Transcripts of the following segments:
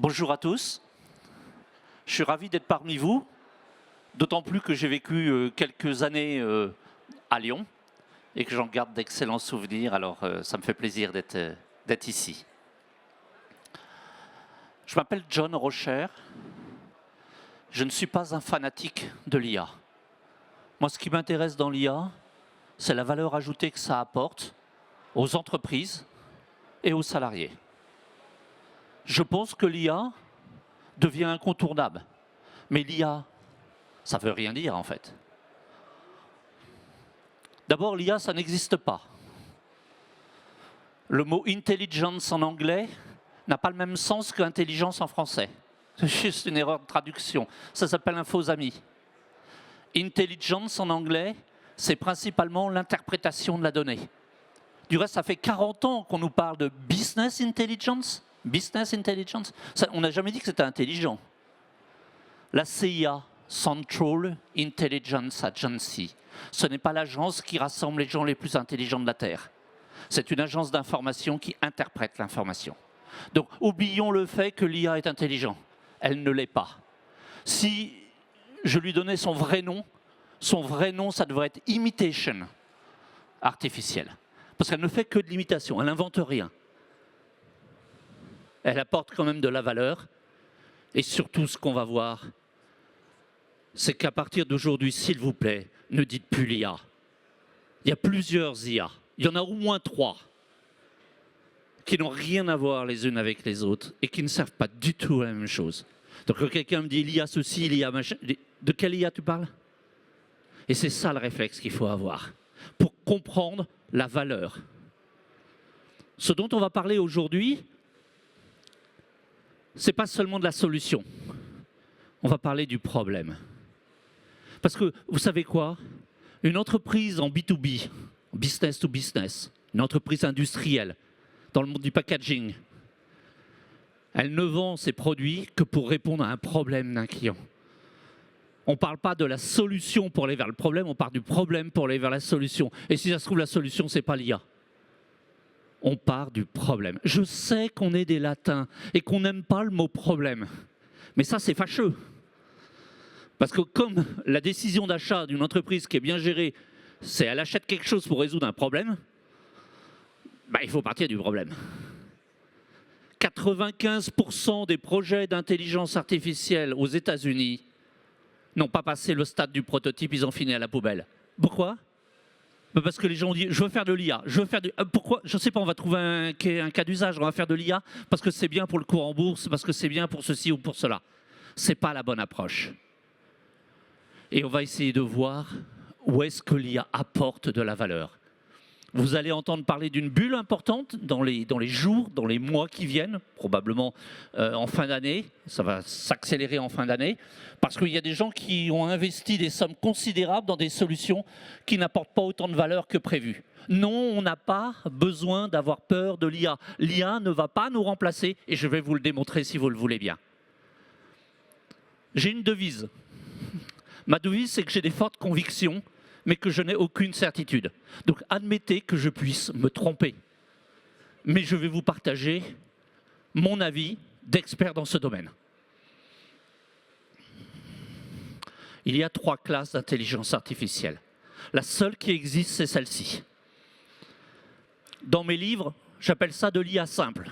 Bonjour à tous. Je suis ravi d'être parmi vous, d'autant plus que j'ai vécu quelques années à Lyon et que j'en garde d'excellents souvenirs, alors ça me fait plaisir d'être ici. Je m'appelle John Rocher. Je ne suis pas un fanatique de l'IA. Moi, ce qui m'intéresse dans l'IA, c'est la valeur ajoutée que ça apporte aux entreprises et aux salariés. Je pense que l'IA devient incontournable. Mais l'IA, ça ne veut rien dire en fait. D'abord, l'IA, ça n'existe pas. Le mot intelligence en anglais n'a pas le même sens qu'intelligence en français. C'est juste une erreur de traduction. Ça s'appelle un faux ami. Intelligence en anglais, c'est principalement l'interprétation de la donnée. Du reste, ça fait 40 ans qu'on nous parle de business intelligence. Business intelligence, ça, on n'a jamais dit que c'était intelligent. La CIA, Central Intelligence Agency, ce n'est pas l'agence qui rassemble les gens les plus intelligents de la Terre. C'est une agence d'information qui interprète l'information. Donc, oublions le fait que l'IA est intelligent. Elle ne l'est pas. Si je lui donnais son vrai nom, ça devrait être imitation artificielle. Parce qu'elle ne fait que de l'imitation, elle n'invente rien. Elle apporte quand même de la valeur. Et surtout, ce qu'on va voir, c'est qu'à partir d'aujourd'hui, s'il vous plaît, ne dites plus l'IA. Il y a plusieurs IA. Il y en a au moins 3 qui n'ont rien à voir les unes avec les autres et qui ne servent pas du tout à la même chose. Donc quand quelqu'un me dit l'IA ceci, l'IA machin, de quelle IA tu parles? Et c'est ça le réflexe qu'il faut avoir pour comprendre la valeur. Ce dont on va parler aujourd'hui, ce n'est pas seulement de la solution. On va parler du problème. Parce que, vous savez quoi? Une entreprise en B2B, business to business, une entreprise industrielle, dans le monde du packaging, elle ne vend ses produits que pour répondre à un problème d'un client. On ne parle pas de la solution pour aller vers le problème, on parle du problème pour aller vers la solution. Et si ça se trouve, la solution, ce n'est pas l'IA. On part du problème. Je sais qu'on est des latins et qu'on n'aime pas le mot problème. Mais ça, c'est fâcheux. Parce que comme la décision d'achat d'une entreprise qui est bien gérée, c'est elle achète quelque chose pour résoudre un problème, bah, il faut partir du problème. 95% des projets d'intelligence artificielle aux États-Unis n'ont pas passé le stade du prototype, ils ont fini à la poubelle. Pourquoi? Parce que les gens ont dit, je veux faire de l'IA, je veux faire de... Pourquoi? Je ne sais pas, on va trouver un cas d'usage, on va faire de l'IA parce que c'est bien pour le cours en bourse, parce que c'est bien pour ceci ou pour cela. Ce n'est pas la bonne approche. Et on va essayer de voir où est-ce que l'IA apporte de la valeur. Vous allez entendre parler d'une bulle importante dans les jours, dans les mois qui viennent, probablement en fin d'année. Ça va s'accélérer en fin d'année, parce qu'il y a des gens qui ont investi des sommes considérables dans des solutions qui n'apportent pas autant de valeur que prévu. Non, on n'a pas besoin d'avoir peur de l'IA. L'IA ne va pas nous remplacer, et je vais vous le démontrer si vous le voulez bien. J'ai une devise. Ma devise, c'est que j'ai des fortes convictions, mais que je n'ai aucune certitude. Donc admettez que je puisse me tromper. Mais je vais vous partager mon avis d'expert dans ce domaine. Il y a 3 classes d'intelligence artificielle. La seule qui existe, c'est celle-ci. Dans mes livres, j'appelle ça de l'IA simple.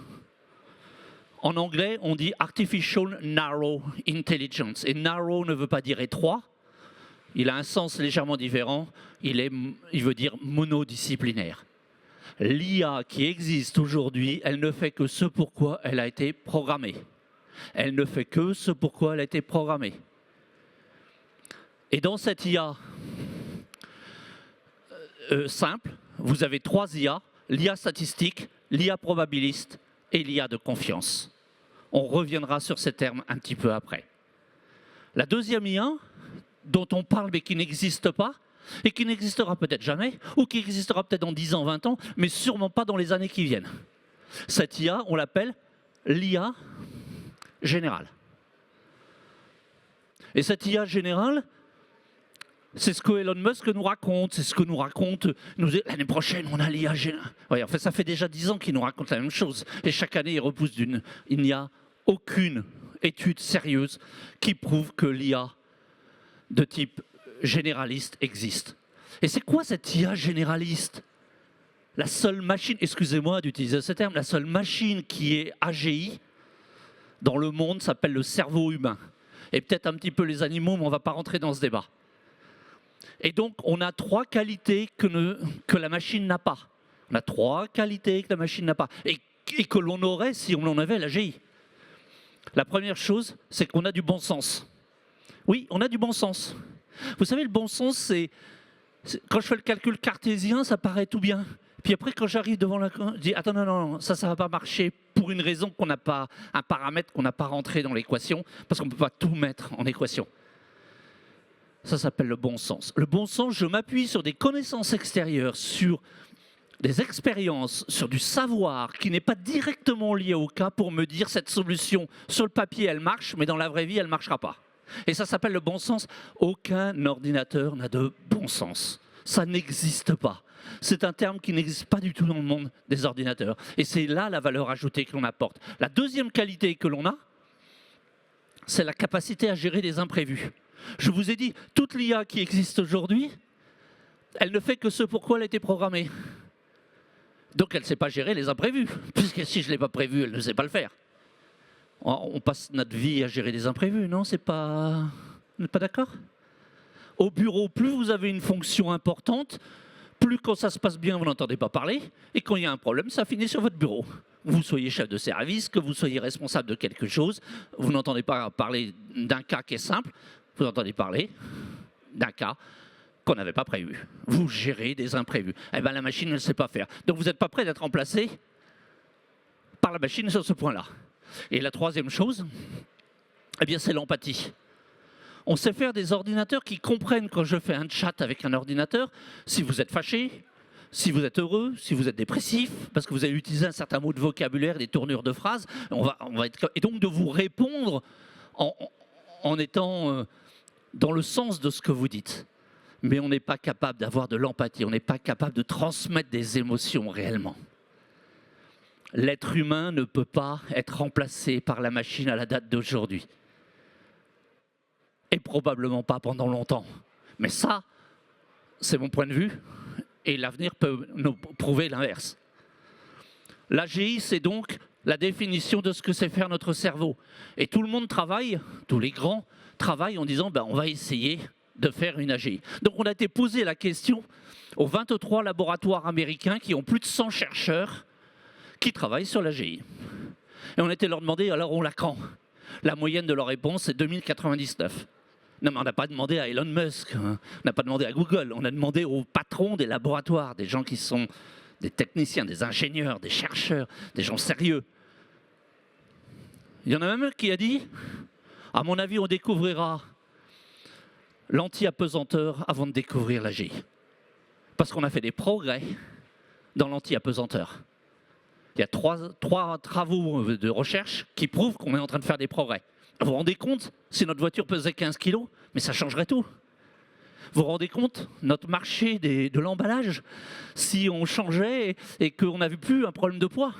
En anglais, on dit Artificial Narrow Intelligence. Et narrow ne veut pas dire étroit. Il a un sens légèrement différent, il veut dire monodisciplinaire. L'IA qui existe aujourd'hui, elle ne fait que ce pourquoi elle a été programmée. Elle ne fait que ce pourquoi elle a été programmée. Et dans cette IA simple, vous avez 3 IA, l'IA statistique, l'IA probabiliste et l'IA de confiance. On reviendra sur ces termes un petit peu après. La deuxième IA, dont on parle mais qui n'existe pas, et qui n'existera peut-être jamais, ou qui existera peut-être dans 10 ans, 20 ans, mais sûrement pas dans les années qui viennent. Cette IA, on l'appelle l'IA générale. Et cette IA générale, c'est ce que Elon Musk nous raconte, c'est ce que nous raconte, l'année prochaine on a l'IA générale. Ouais, en fait, ça fait déjà 10 ans qu'il nous raconte la même chose, et chaque année il repousse d'une IA aucune étude sérieuse qui prouve que l'IA de type généraliste existe. Et c'est quoi cette IA généraliste? La seule machine, excusez-moi d'utiliser ce terme, la seule machine qui est AGI dans le monde s'appelle le cerveau humain. Et peut-être un petit peu les animaux, mais on ne va pas rentrer dans ce débat. Et donc, on a 3 qualités que la machine n'a pas. On a 3 qualités que la machine n'a pas. Et que l'on aurait si on en avait l'AGI. La première chose, c'est qu'on a du bon sens. Oui, on a du bon sens. Vous savez, le bon sens, c'est quand je fais le calcul cartésien, ça paraît tout bien. Puis après, quand j'arrive devant la... je dis, attends, non, ça ne va pas marcher pour une raison qu'on n'a pas, un paramètre qu'on n'a pas rentré dans l'équation, parce qu'on ne peut pas tout mettre en équation. Ça s'appelle le bon sens. Le bon sens, je m'appuie sur des connaissances extérieures, sur des expériences, sur du savoir qui n'est pas directement lié au cas pour me dire cette solution, sur le papier, elle marche, mais dans la vraie vie, elle ne marchera pas. Et ça s'appelle le bon sens. Aucun ordinateur n'a de bon sens. Ça n'existe pas. C'est un terme qui n'existe pas du tout dans le monde des ordinateurs. Et c'est là la valeur ajoutée que l'on apporte. La deuxième qualité que l'on a, c'est la capacité à gérer des imprévus. Je vous ai dit, toute l'IA qui existe aujourd'hui, elle ne fait que ce pour quoi elle a été programmée. Donc elle ne sait pas gérer les imprévus, puisque si je ne l'ai pas prévu, elle ne sait pas le faire. On passe notre vie à gérer des imprévus, non? C'est pas... Vous n'êtes pas d'accord? Au bureau, plus vous avez une fonction importante, plus quand ça se passe bien, vous n'entendez pas parler, et quand il y a un problème, ça finit sur votre bureau. Vous soyez chef de service, que vous soyez responsable de quelque chose, vous n'entendez pas parler d'un cas qui est simple, vous entendez parler d'un cas qu'on n'avait pas prévu. Vous gérez des imprévus. Eh bien, la machine ne sait pas faire. Donc, vous n'êtes pas prêt d'être remplacé par la machine sur ce point-là. Et la troisième chose, eh bien, c'est l'empathie. On sait faire des ordinateurs qui comprennent quand je fais un chat avec un ordinateur, si vous êtes fâché, si vous êtes heureux, si vous êtes dépressif, parce que vous avez utilisé un certain mot de vocabulaire, des tournures de phrases, et donc de vous répondre en étant dans le sens de ce que vous dites. Mais on n'est pas capable d'avoir de l'empathie, on n'est pas capable de transmettre des émotions réellement. L'être humain ne peut pas être remplacé par la machine à la date d'aujourd'hui. Et probablement pas pendant longtemps. Mais ça, c'est mon point de vue, et l'avenir peut nous prouver l'inverse. L'AGI, c'est donc la définition de ce que c'est faire notre cerveau. Et tout le monde travaille, tous les grands travaillent en disant on va essayer de faire une AGI. Donc on a été posé la question aux 23 laboratoires américains qui ont plus de 100 chercheurs qui travaillent sur l'AGI. Et on a été leur demander, alors on l'a quand? La moyenne de leur réponse, c'est 2099. Non, mais on n'a pas demandé à Elon Musk, hein. On n'a pas demandé à Google, on a demandé aux patrons des laboratoires, des gens qui sont des techniciens, des ingénieurs, des chercheurs, des gens sérieux. Il y en a même un qui a dit, à mon avis, on découvrira l'anti-apesanteur avant de découvrir l'AGI. Parce qu'on a fait des progrès dans l'anti-apesanteur. Il y a trois travaux de recherche qui prouvent qu'on est en train de faire des progrès. Vous vous rendez compte, si notre voiture pesait 15 kg, mais ça changerait tout. Vous vous rendez compte, notre marché de l'emballage, si on changeait et qu'on n'avait plus un problème de poids,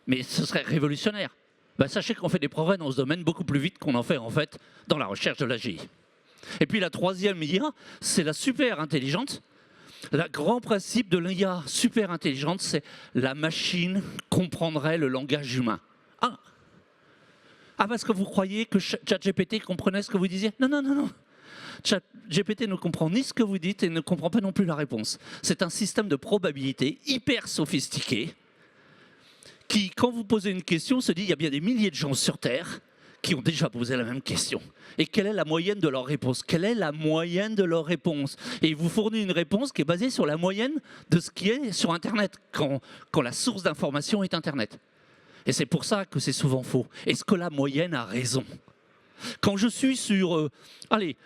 mais ce serait révolutionnaire. Ben, sachez qu'on fait des progrès dans ce domaine beaucoup plus vite qu'on en fait dans la recherche de l'AGI. Et puis la troisième IA, c'est la super intelligente. Le grand principe de l'IA super intelligente, c'est la machine comprendrait le langage humain. Ah, parce que vous croyez que ChatGPT comprenait ce que vous disiez? Non. ChatGPT ne comprend ni ce que vous dites et ne comprend pas non plus la réponse. C'est un système de probabilité hyper sophistiqué qui, quand vous posez une question, se dit il y a bien des milliers de gens sur Terre qui ont déjà posé la même question. Et quelle est la moyenne de leur réponse? Quelle est la moyenne de leur réponse? Et il vous fournit une réponse qui est basée sur la moyenne de ce qui est sur Internet, quand la source d'information est Internet. Et c'est pour ça que c'est souvent faux. Est-ce que la moyenne a raison? Quand je suis sur... allez,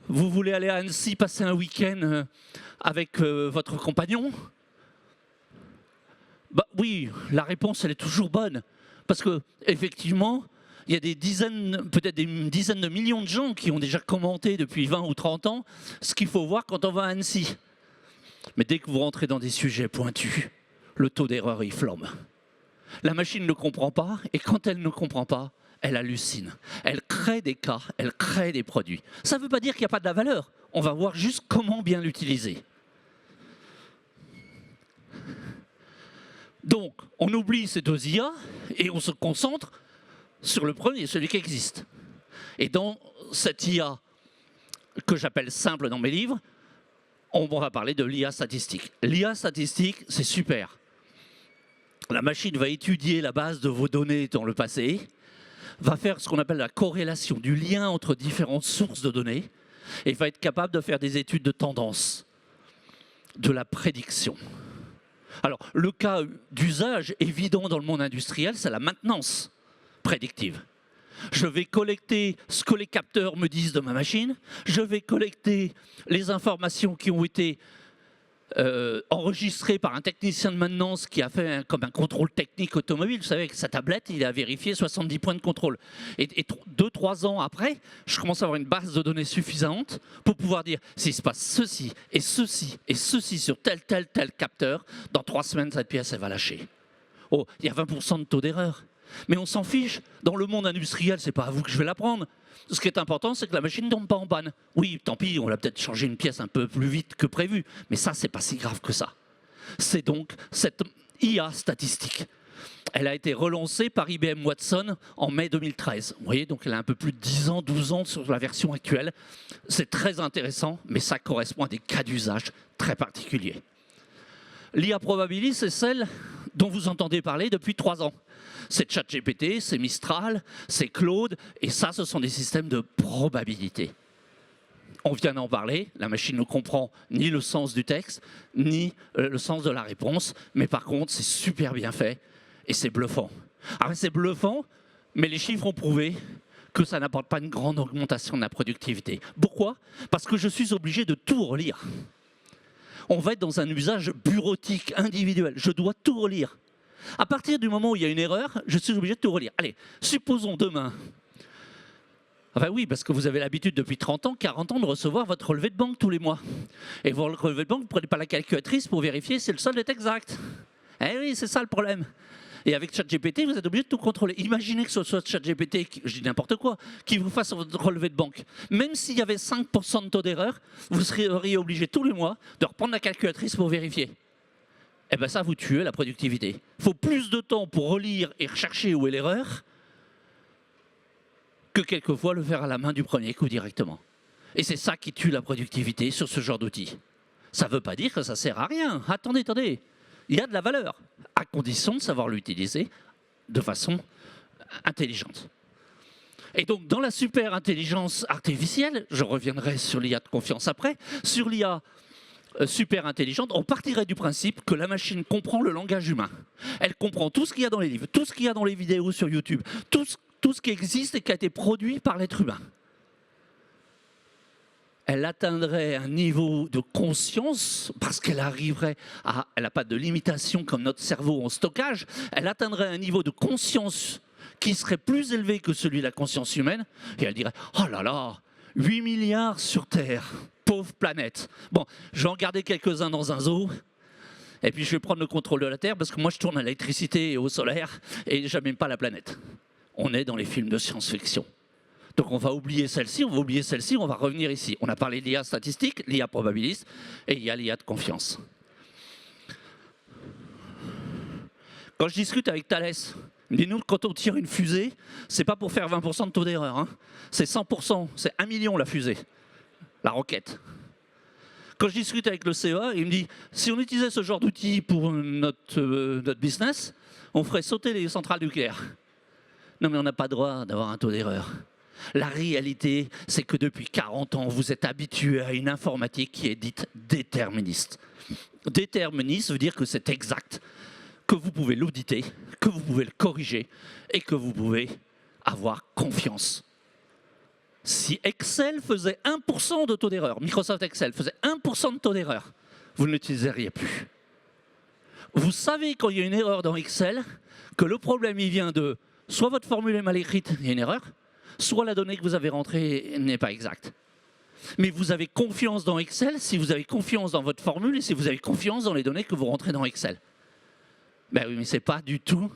vous voulez aller à Annecy passer un week-end avec votre compagnon? Bah oui, la réponse, elle est toujours bonne. Parce que, effectivement, il y a des dizaines, peut-être des dizaines de millions de gens qui ont déjà commenté depuis 20 ou 30 ans ce qu'il faut voir quand on va à Annecy. Mais dès que vous rentrez dans des sujets pointus, le taux d'erreur, il flambe. La machine ne comprend pas, et quand elle ne comprend pas, elle hallucine. Elle crée des cas, elle crée des produits. Ça ne veut pas dire qu'il n'y a pas de la valeur. On va voir juste comment bien l'utiliser. Donc, on oublie ces deux IA et on se concentre sur le premier, celui qui existe. Et dans cette IA que j'appelle simple dans mes livres, on va parler de l'IA statistique. L'IA statistique, c'est super. La machine va étudier la base de vos données dans le passé, va faire ce qu'on appelle la corrélation du lien entre différentes sources de données et va être capable de faire des études de tendance, de la prédiction. Alors, le cas d'usage évident dans le monde industriel, c'est la maintenance prédictive. Je vais collecter ce que les capteurs me disent de ma machine, je vais collecter les informations qui ont été enregistrées par un technicien de maintenance qui a fait comme un contrôle technique automobile. Vous savez, avec sa tablette, il a vérifié 70 points de contrôle. Et 2-3 ans après, je commence à avoir une base de données suffisante pour pouvoir dire s'il se passe ceci et ceci et ceci sur tel capteur, dans 3 semaines, cette pièce, elle va lâcher. Oh, il y a 20% de taux d'erreur. Mais on s'en fiche. Dans le monde industriel, c'est pas à vous que je vais l'apprendre. Ce qui est important, c'est que la machine ne tombe pas en panne. Oui, tant pis, on va peut-être changer une pièce un peu plus vite que prévu. Mais ça, c'est pas si grave que ça. C'est donc cette IA statistique. Elle a été relancée par IBM Watson en mai 2013. Vous voyez, donc elle a un peu plus de 10 ans, 12 ans sur la version actuelle. C'est très intéressant, mais ça correspond à des cas d'usage très particuliers. L'IA probabiliste, c'est celle dont vous entendez parler depuis 3 ans. C'est ChatGPT, c'est Mistral, c'est Claude, et ça, ce sont des systèmes de probabilité. On vient d'en parler, la machine ne comprend ni le sens du texte, ni le sens de la réponse, mais par contre, c'est super bien fait, et c'est bluffant. Alors c'est bluffant, mais les chiffres ont prouvé que ça n'apporte pas une grande augmentation de la productivité. Pourquoi? Parce que je suis obligé de tout relire. On va être dans un usage bureautique, individuel, je dois tout relire. À partir du moment où il y a une erreur, je suis obligé de tout relire. Allez, supposons demain. Enfin oui, parce que vous avez l'habitude depuis 30 ans, 40 ans de recevoir votre relevé de banque tous les mois. Et votre relevé de banque, vous ne prenez pas la calculatrice pour vérifier si le solde est exact. Eh oui, c'est ça le problème. Et avec ChatGPT, vous êtes obligé de tout contrôler. Imaginez que ce soit ChatGPT, je dis n'importe quoi, qui vous fasse votre relevé de banque. Même s'il y avait 5% de taux d'erreur, vous seriez obligé tous les mois de reprendre la calculatrice pour vérifier. Eh bien ça, vous tuez la productivité. Il faut plus de temps pour relire et rechercher où est l'erreur que quelquefois le faire à la main du premier coup directement. Et c'est ça qui tue la productivité sur ce genre d'outils. Ça ne veut pas dire que ça ne sert à rien. Attendez, attendez. Il y a de la valeur, à condition de savoir l'utiliser de façon intelligente. Et donc, dans la super intelligence artificielle, je reviendrai sur l'IA de confiance après, sur l'IA super intelligente, on partirait du principe que la machine comprend le langage humain. Elle comprend tout ce qu'il y a dans les livres, tout ce qu'il y a dans les vidéos sur YouTube, tout ce qui existe et qui a été produit par l'être humain. Elle atteindrait un niveau de conscience, parce qu'elle arriverait à... Elle n'a pas de limitation comme notre cerveau en stockage, elle atteindrait un niveau de conscience qui serait plus élevé que celui de la conscience humaine, et elle dirait « Oh là là, 8 milliards sur Terre, pauvre planète. Bon, je vais en garder quelques-uns dans un zoo, et puis je vais prendre le contrôle de la Terre, parce que moi je tourne à l'électricité et au solaire, et je n'aime pas la planète. » On est dans les films de science-fiction. Donc on va oublier celle-ci, on va revenir ici. On a parlé de l'IA statistique, l'IA probabiliste, et il y a l'IA de confiance. Quand je discute avec Thales, il me dit, nous, quand on tire une fusée, c'est pas pour faire 20% de taux d'erreur, hein. C'est 100%, c'est 1 million la fusée, la roquette. Quand je discute avec le CEA, il me dit, si on utilisait ce genre d'outil pour notre business, on ferait sauter les centrales nucléaires. Non mais on n'a pas le droit d'avoir un taux d'erreur. La réalité, c'est que depuis 40 ans, vous êtes habitué à une informatique qui est dite déterministe. Déterministe veut dire que c'est exact, que vous pouvez l'auditer, que vous pouvez le corriger et que vous pouvez avoir confiance. Si Excel faisait 1% de taux d'erreur, Microsoft Excel faisait 1% de taux d'erreur, vous ne l'utiliseriez plus. Vous savez quand il y a une erreur dans Excel, que le problème il vient de soit votre formule est mal écrite, il y a une erreur, soit la donnée que vous avez rentrée n'est pas exacte. Mais vous avez confiance dans Excel si vous avez confiance dans votre formule et si vous avez confiance dans les données que vous rentrez dans Excel. Ben oui, mais ce n'est pas du tout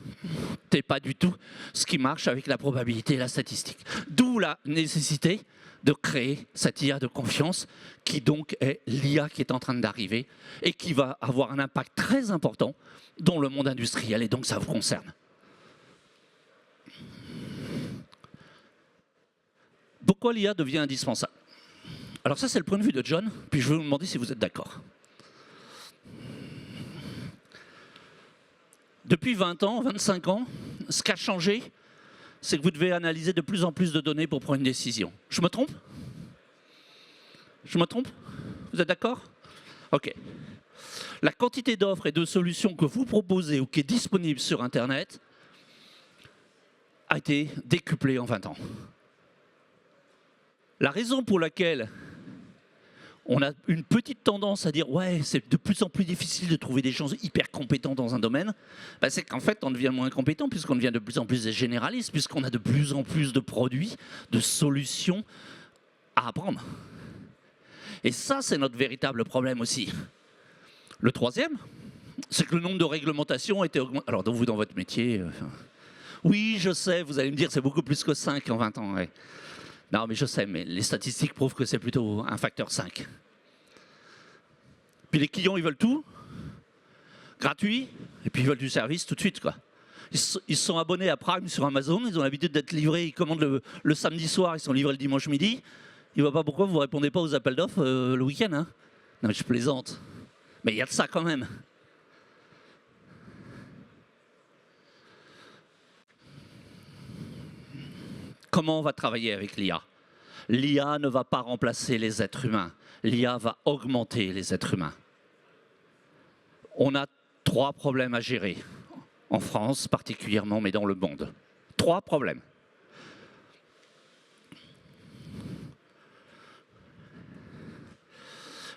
pas du tout ce qui marche avec la probabilité et la statistique. D'où la nécessité de créer cette IA de confiance qui donc est l'IA qui est en train d'arriver et qui va avoir un impact très important dans le monde industriel et donc ça vous concerne. Pourquoi l'IA devient indispensable? Alors ça c'est le point de vue de John, puis je vais vous demander si vous êtes d'accord. Depuis 20 ans, 25 ans, ce qui a changé, c'est que vous devez analyser de plus en plus de données pour prendre une décision. Je me trompe? Je me trompe? Vous êtes d'accord? OK. La quantité d'offres et de solutions que vous proposez ou qui est disponible sur Internet a été décuplée en 20 ans. La raison pour laquelle on a une petite tendance à dire « ouais, c'est de plus en plus difficile de trouver des gens hyper compétents dans un domaine », bah c'est qu'en fait, on devient moins compétent puisqu'on devient de plus en plus des généralistes, puisqu'on a de plus en plus de produits, de solutions à apprendre. Et ça, c'est notre véritable problème aussi. Le troisième, c'est que le nombre de réglementations a été augmenté. Alors, vous, dans votre métier, oui, je sais, vous allez me dire, c'est beaucoup plus que 5 en 20 ans. Ouais. Non, mais je sais, mais les statistiques prouvent que c'est plutôt un facteur 5. Puis les clients, ils veulent tout, gratuit, et puis ils veulent du service tout de suite, quoi. Ils sont abonnés à Prime sur Amazon, ils ont l'habitude d'être livrés, ils commandent le samedi soir, ils sont livrés le dimanche midi. Il ne voit pas pourquoi vous ne répondez pas aux appels d'offres le week-end. Hein. Non, mais je plaisante. Mais il y a de ça quand même. Comment on va travailler avec l'IA? L'IA ne va pas remplacer les êtres humains. L'IA va augmenter les êtres humains. On a 3 problèmes à gérer. En France particulièrement, mais dans le monde. 3 problèmes.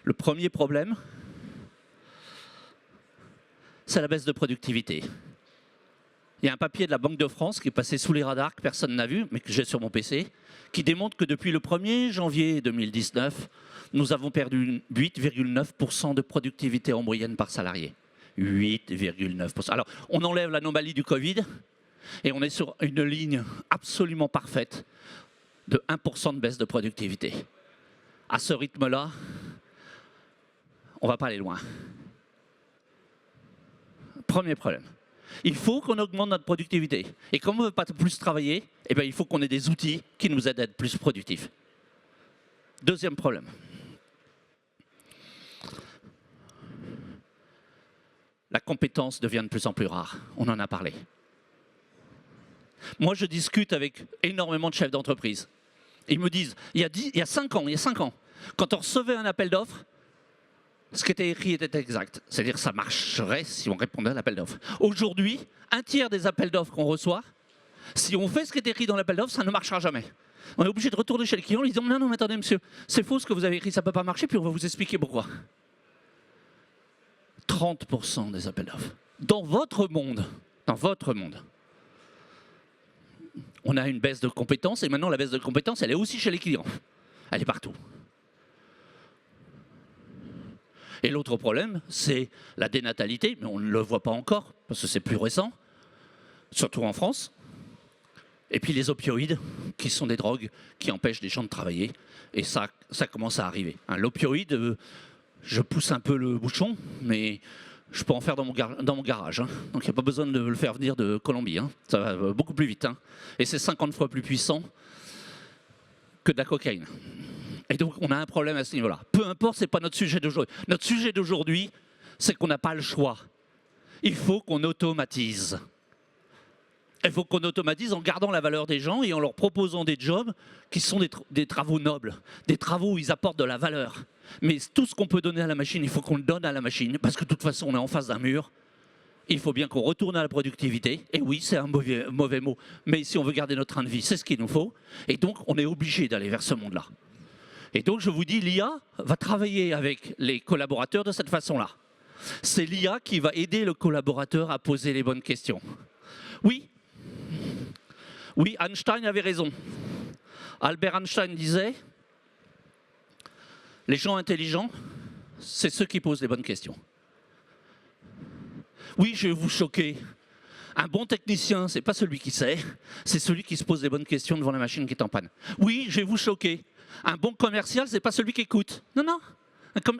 Le premier problème, c'est la baisse de productivité. Il y a un papier de la Banque de France qui est passé sous les radars, que personne n'a vu, mais que j'ai sur mon PC, qui démontre que depuis le 1er janvier 2019, nous avons perdu 8,9% de productivité en moyenne par salarié. 8,9%. Alors, on enlève l'anomalie du Covid, et on est sur une ligne absolument parfaite de 1% de baisse de productivité. À ce rythme-là, on ne va pas aller loin. Premier problème. Il faut qu'on augmente notre productivité. Et comme on ne veut pas plus travailler, eh bien, il faut qu'on ait des outils qui nous aident à être plus productifs. Deuxième problème. La compétence devient de plus en plus rare. On en a parlé. Moi, je discute avec énormément de chefs d'entreprise. Ils me disent, il y a 5 ans, quand on recevait un appel d'offres, ce qui était écrit était exact. C'est-à-dire que ça marcherait si on répondait à l'appel d'offres. Aujourd'hui, un tiers des appels d'offres qu'on reçoit, si on fait ce qui est écrit dans l'appel d'offres, ça ne marchera jamais. On est obligé de retourner chez le client en lui disant « Non, non, mais attendez, monsieur, c'est faux ce que vous avez écrit, ça ne peut pas marcher, puis on va vous expliquer pourquoi. » 30% des appels d'offres. Dans votre monde, on a une baisse de compétences, et maintenant la baisse de compétences, elle est aussi chez les clients. Elle est partout. Et l'autre problème, c'est la dénatalité, mais on ne le voit pas encore, parce que c'est plus récent, surtout en France. Et puis les opioïdes, qui sont des drogues qui empêchent les gens de travailler. Et ça commence à arriver. L'opioïde, je pousse un peu le bouchon, mais je peux en faire dans mon garage. Hein. Donc il n'y a pas besoin de le faire venir de Colombie. Hein. Ça va beaucoup plus vite. Hein. Et c'est 50 fois plus puissant que de la cocaïne. Et donc, on a un problème à ce niveau-là. Peu importe, ce n'est pas notre sujet d'aujourd'hui. Notre sujet d'aujourd'hui, c'est qu'on n'a pas le choix. Il faut qu'on automatise. Il faut qu'on automatise en gardant la valeur des gens et en leur proposant des jobs qui sont des travaux nobles, des travaux où ils apportent de la valeur. Mais tout ce qu'on peut donner à la machine, il faut qu'on le donne à la machine, parce que de toute façon, on est en face d'un mur. Il faut bien qu'on retourne à la productivité. Et oui, c'est un mauvais mot, mais si on veut garder notre train de vie, c'est ce qu'il nous faut. Et donc, on est obligé d'aller vers ce monde-là. Et donc, je vous dis, l'IA va travailler avec les collaborateurs de cette façon-là. C'est l'IA qui va aider le collaborateur à poser les bonnes questions. Oui, Einstein avait raison. Albert Einstein disait, les gens intelligents, c'est ceux qui posent les bonnes questions. Oui, je vais vous choquer. Un bon technicien, c'est pas celui qui sait, c'est celui qui se pose les bonnes questions devant la machine qui est en panne. Oui, je vais vous choquer. Un bon commercial, c'est pas celui qui écoute. Non, non.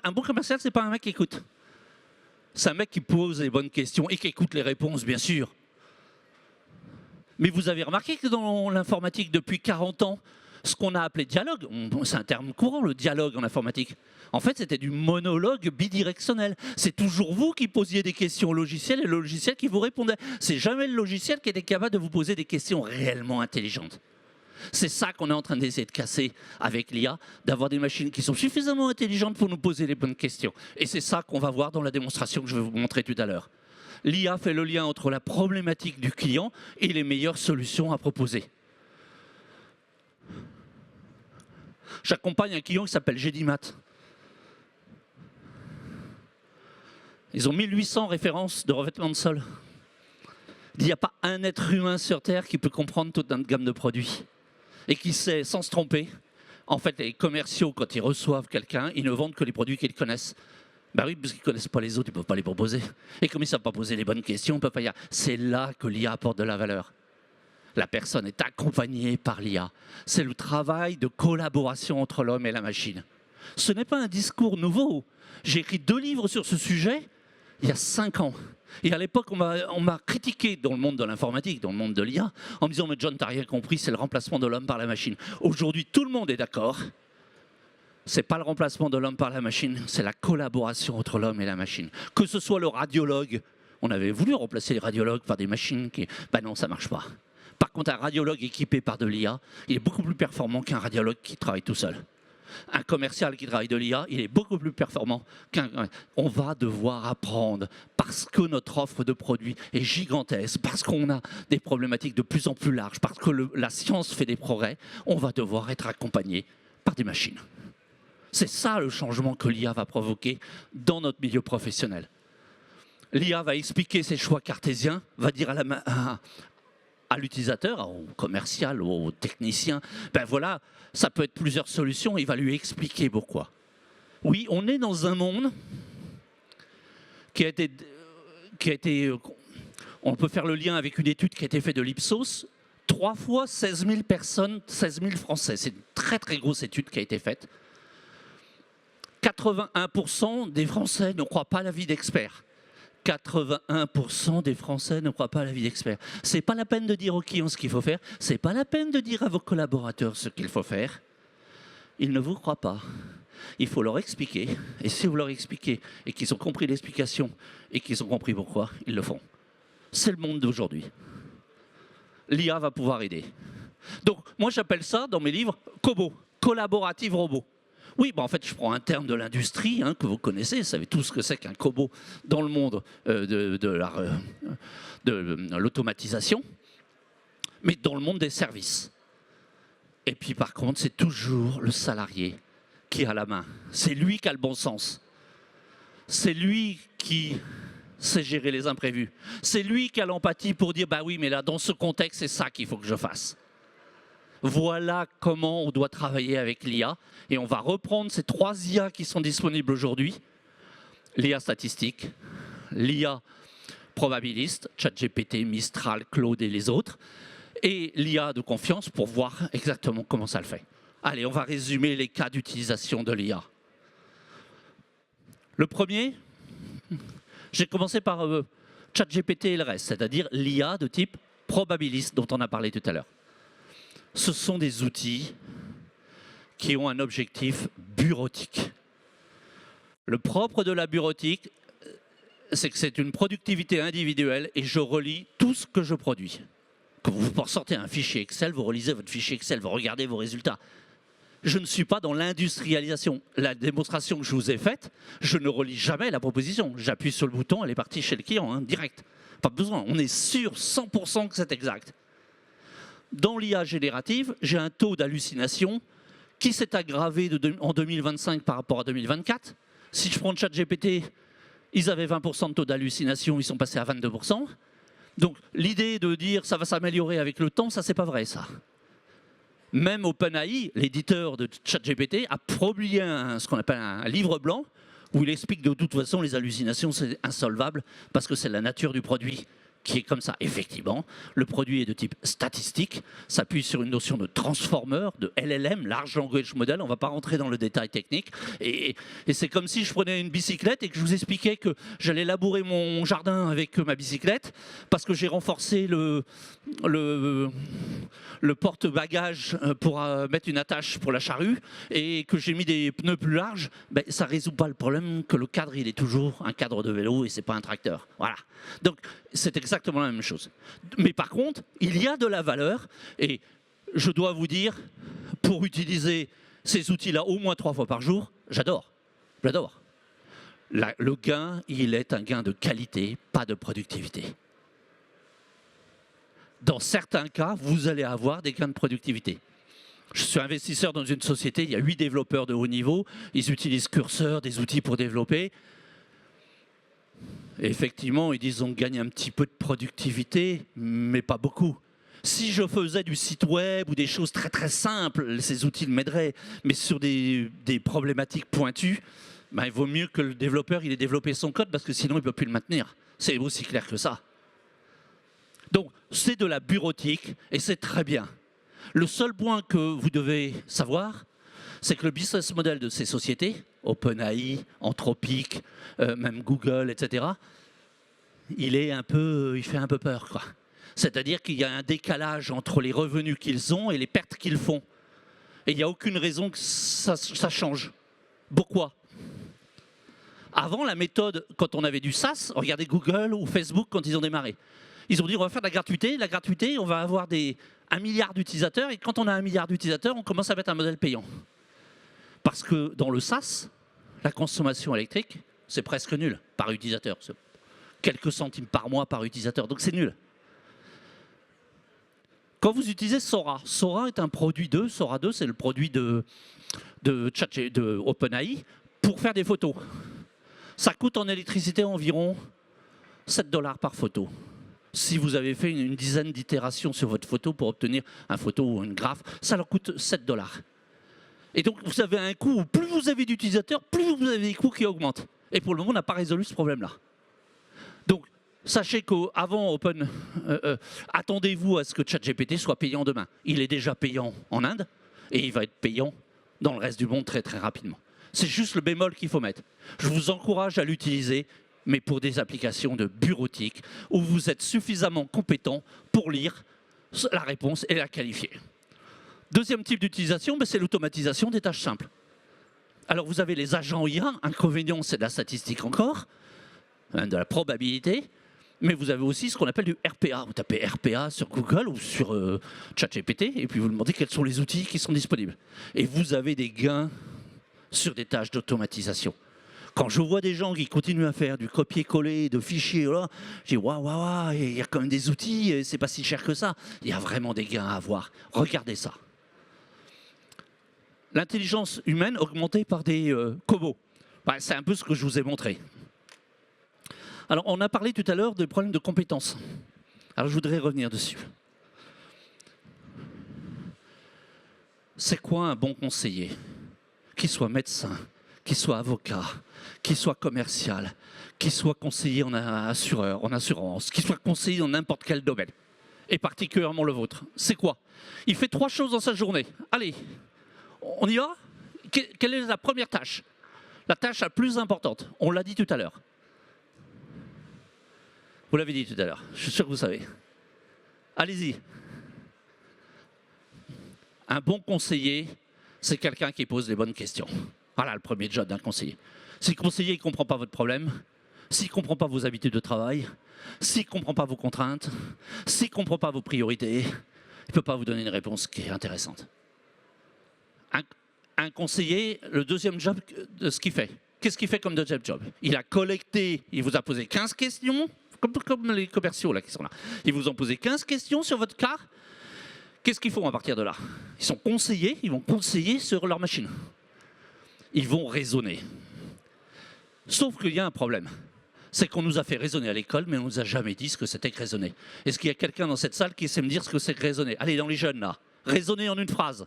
Un bon commercial, c'est pas un mec qui écoute. C'est un mec qui pose les bonnes questions et qui écoute les réponses, bien sûr. Mais vous avez remarqué que dans l'informatique, depuis 40 ans, ce qu'on a appelé dialogue, c'est un terme courant, le dialogue en informatique. En fait, c'était du monologue bidirectionnel. C'est toujours vous qui posiez des questions au logiciel et le logiciel qui vous répondait. C'est jamais le logiciel qui était capable de vous poser des questions réellement intelligentes. C'est ça qu'on est en train d'essayer de casser avec l'IA, d'avoir des machines qui sont suffisamment intelligentes pour nous poser les bonnes questions. Et c'est ça qu'on va voir dans la démonstration que je vais vous montrer tout à l'heure. L'IA fait le lien entre la problématique du client et les meilleures solutions à proposer. J'accompagne un client qui s'appelle GDMAT. Ils ont 1800 références de revêtement de sol. Il n'y a pas un être humain sur Terre qui peut comprendre toute une gamme de produits. Et qui sait, sans se tromper, en fait, les commerciaux, quand ils reçoivent quelqu'un, ils ne vendent que les produits qu'ils connaissent. Ben oui, parce qu'ils ne connaissent pas les autres, ils ne peuvent pas les proposer. Et comme ils ne savent pas poser les bonnes questions, on peut pas y aller. C'est là que l'IA apporte de la valeur. La personne est accompagnée par l'IA. C'est le travail de collaboration entre l'homme et la machine. Ce n'est pas un discours nouveau. J'ai écrit 2 livres sur ce sujet il y a 5 ans. Et à l'époque, on m'a critiqué dans le monde de l'informatique, dans le monde de l'IA, en me disant « Mais John, t'as rien compris, c'est le remplacement de l'homme par la machine. » Aujourd'hui, tout le monde est d'accord. C'est pas le remplacement de l'homme par la machine, c'est la collaboration entre l'homme et la machine. Que ce soit le radiologue, on avait voulu remplacer les radiologues par des machines qui... Ben non, ça marche pas. Par contre, un radiologue équipé par de l'IA, il est beaucoup plus performant qu'un radiologue qui travaille tout seul. Un commercial qui travaille de l'IA, il est beaucoup plus performant qu'un... On va devoir apprendre, parce que notre offre de produits est gigantesque, parce qu'on a des problématiques de plus en plus larges, parce que la science fait des progrès, on va devoir être accompagné par des machines. C'est ça le changement que l'IA va provoquer dans notre milieu professionnel. L'IA va expliquer ses choix cartésiens, va dire à l'utilisateur, au commercial, au technicien, ben voilà, ça peut être plusieurs solutions, il va lui expliquer pourquoi. Oui, on est dans un monde qui a été on peut faire le lien avec une étude qui a été faite de l'Ipsos, 3 fois 16 000 personnes, 16 000 Français, c'est une très très grosse étude qui a été faite. 81% des Français ne croient pas à l'avis d'experts. 81% des Français ne croient pas à l'avis d'experts. C'est pas la peine de dire aux clients ce qu'il faut faire, c'est pas la peine de dire à vos collaborateurs ce qu'il faut faire. Ils ne vous croient pas. Il faut leur expliquer. Et si vous leur expliquez et qu'ils ont compris l'explication et qu'ils ont compris pourquoi, ils le font. C'est le monde d'aujourd'hui. L'IA va pouvoir aider. Donc, moi j'appelle ça dans mes livres COBO, collaborative robot. Oui, en fait, je prends un terme de l'industrie que vous connaissez, vous savez tout ce que c'est qu'un cobot dans le monde de l'automatisation, mais dans le monde des services. Et puis par contre, c'est toujours le salarié qui a la main. C'est lui qui a le bon sens. C'est lui qui sait gérer les imprévus. C'est lui qui a l'empathie pour dire « bah oui, mais là, dans ce contexte, c'est ça qu'il faut que je fasse ». Voilà comment on doit travailler avec l'IA. Et on va reprendre ces 3 IA qui sont disponibles aujourd'hui. L'IA statistique, l'IA probabiliste, ChatGPT, Mistral, Claude et les autres, et l'IA de confiance pour voir exactement comment ça le fait. Allez, on va résumer les cas d'utilisation de l'IA. Le premier, j'ai commencé par ChatGPT et le reste, c'est-à-dire l'IA de type probabiliste dont on a parlé tout à l'heure. Ce sont des outils qui ont un objectif bureautique. Le propre de la bureautique, c'est que c'est une productivité individuelle et je relis tout ce que je produis. Quand vous sortez un fichier Excel, vous relisez votre fichier Excel, vous regardez vos résultats. Je ne suis pas dans l'industrialisation. La démonstration que je vous ai faite, je ne relis jamais la proposition. J'appuie sur le bouton, elle est partie chez le client, direct. Pas besoin, on est sûr 100% que c'est exact. Dans l'IA générative, j'ai un taux d'hallucination qui s'est aggravé en 2025 par rapport à 2024. Si je prends ChatGPT, ils avaient 20% de taux d'hallucination, ils sont passés à 22%. Donc l'idée de dire ça va s'améliorer avec le temps, ça c'est pas vrai ça. Même OpenAI, l'éditeur de ChatGPT, a publié ce qu'on appelle un livre blanc où il explique de toute façon les hallucinations c'est insolvable parce que c'est la nature du produit qui est comme ça. Effectivement, le produit est de type statistique, s'appuie sur une notion de transformer, de LLM, Large Language Model, on ne va pas rentrer dans le détail technique, et c'est comme si je prenais une bicyclette et que je vous expliquais que j'allais labourer mon jardin avec ma bicyclette, parce que j'ai renforcé le porte-bagages pour mettre une attache pour la charrue, et que j'ai mis des pneus plus larges, ben, ça ne résout pas le problème que le cadre, il est toujours un cadre de vélo et ce n'est pas un tracteur. Voilà. Donc, c'est exactement la même chose. Mais par contre, il y a de la valeur, et je dois vous dire, pour utiliser ces outils-là au moins 3 fois par jour, j'adore. J'adore. Le gain, il est un gain de qualité, pas de productivité. Dans certains cas, vous allez avoir des gains de productivité. Je suis investisseur dans une société, il y a 8 développeurs de haut niveau, ils utilisent Cursor, des outils pour développer. Et effectivement, ils disent on gagne un petit peu de productivité, mais pas beaucoup. Si je faisais du site web ou des choses très très simples, ces outils m'aideraient. Mais sur des problématiques pointues, ben, il vaut mieux que le développeur il ait développé son code parce que sinon il ne peut plus le maintenir. C'est aussi clair que ça. Donc c'est de la bureautique et c'est très bien. Le seul point que vous devez savoir, c'est que le business model de ces sociétés, OpenAI, Anthropic, même Google, etc., il fait un peu peur, quoi. C'est-à-dire qu'il y a un décalage entre les revenus qu'ils ont et les pertes qu'ils font. Et il n'y a aucune raison que ça change. Pourquoi ? Avant, la méthode, quand on avait du SaaS, regardez Google ou Facebook quand ils ont démarré. Ils ont dit on va faire de la gratuité. La gratuité, on va avoir 1 milliard d'utilisateurs. Et quand on a 1 milliard d'utilisateurs, on commence à mettre un modèle payant. Parce que dans le SaaS, la consommation électrique, c'est presque nul par utilisateur. Quelques centimes par mois par utilisateur, donc c'est nul. Quand vous utilisez Sora, Sora est un produit Sora 2, c'est le produit de OpenAI pour faire des photos. Ça coûte en électricité environ 7 $ par photo. Si vous avez fait une dizaine d'itérations sur votre photo pour obtenir une photo ou une graphe, ça leur coûte 7 $. Et donc vous avez un coût où plus vous avez d'utilisateurs, plus vous avez des coûts qui augmentent. Et pour le moment, on n'a pas résolu ce problème-là. Donc, sachez qu'avant attendez-vous à ce que ChatGPT soit payant demain. Il est déjà payant en Inde et il va être payant dans le reste du monde très très rapidement. C'est juste le bémol qu'il faut mettre. Je vous encourage à l'utiliser, mais pour des applications de bureautique où vous êtes suffisamment compétent pour lire la réponse et la qualifier. Deuxième type d'utilisation, c'est l'automatisation des tâches simples. Alors vous avez les agents IA, inconvénient c'est de la statistique encore, de la probabilité, mais vous avez aussi ce qu'on appelle du RPA. Vous tapez RPA sur Google ou sur ChatGPT et puis vous demandez quels sont les outils qui sont disponibles. Et vous avez des gains sur des tâches d'automatisation. Quand je vois des gens qui continuent à faire du copier-coller de fichiers, je dis waouh, il y a quand même des outils, c'est pas si cher que ça. Il y a vraiment des gains à avoir. Regardez ça. L'intelligence humaine augmentée par des cobots. C'est un peu ce que je vous ai montré. Alors, on a parlé tout à l'heure des problèmes de compétences. Alors, je voudrais revenir dessus. C'est quoi un bon conseiller? Qu'il soit médecin, qu'il soit avocat, qu'il soit commercial, qu'il soit conseiller en assurance, qu'il soit conseiller dans n'importe quel domaine, et particulièrement le vôtre. C'est quoi? Il fait 3 choses dans sa journée. Allez, on y va? Quelle est la première tâche? La tâche la plus importante, on l'a dit tout à l'heure. Vous l'avez dit tout à l'heure, je suis sûr que vous savez. Allez-y. Un bon conseiller, c'est quelqu'un qui pose les bonnes questions. Voilà le premier job d'un conseiller. Si le conseiller ne comprend pas votre problème, s'il ne comprend pas vos habitudes de travail, s'il ne comprend pas vos contraintes, s'il ne comprend pas vos priorités, il ne peut pas vous donner une réponse qui est intéressante. Un conseiller, le deuxième job de ce qu'il fait, qu'est-ce qu'il fait comme deuxième job? Il a collecté, il vous a posé 15 questions, comme les commerciaux là, qui sont là. Ils vous ont posé 15 questions sur votre cas. Qu'est-ce qu'ils font à partir de là? Ils sont conseillés, ils vont conseiller sur leur machine. Ils vont raisonner. Sauf qu'il y a un problème. C'est qu'on nous a fait raisonner à l'école, mais on ne nous a jamais dit ce que c'était que raisonner. Est-ce qu'il y a quelqu'un dans cette salle qui sait me dire ce que c'est que raisonner? Allez, dans les jeunes là, raisonner en une phrase.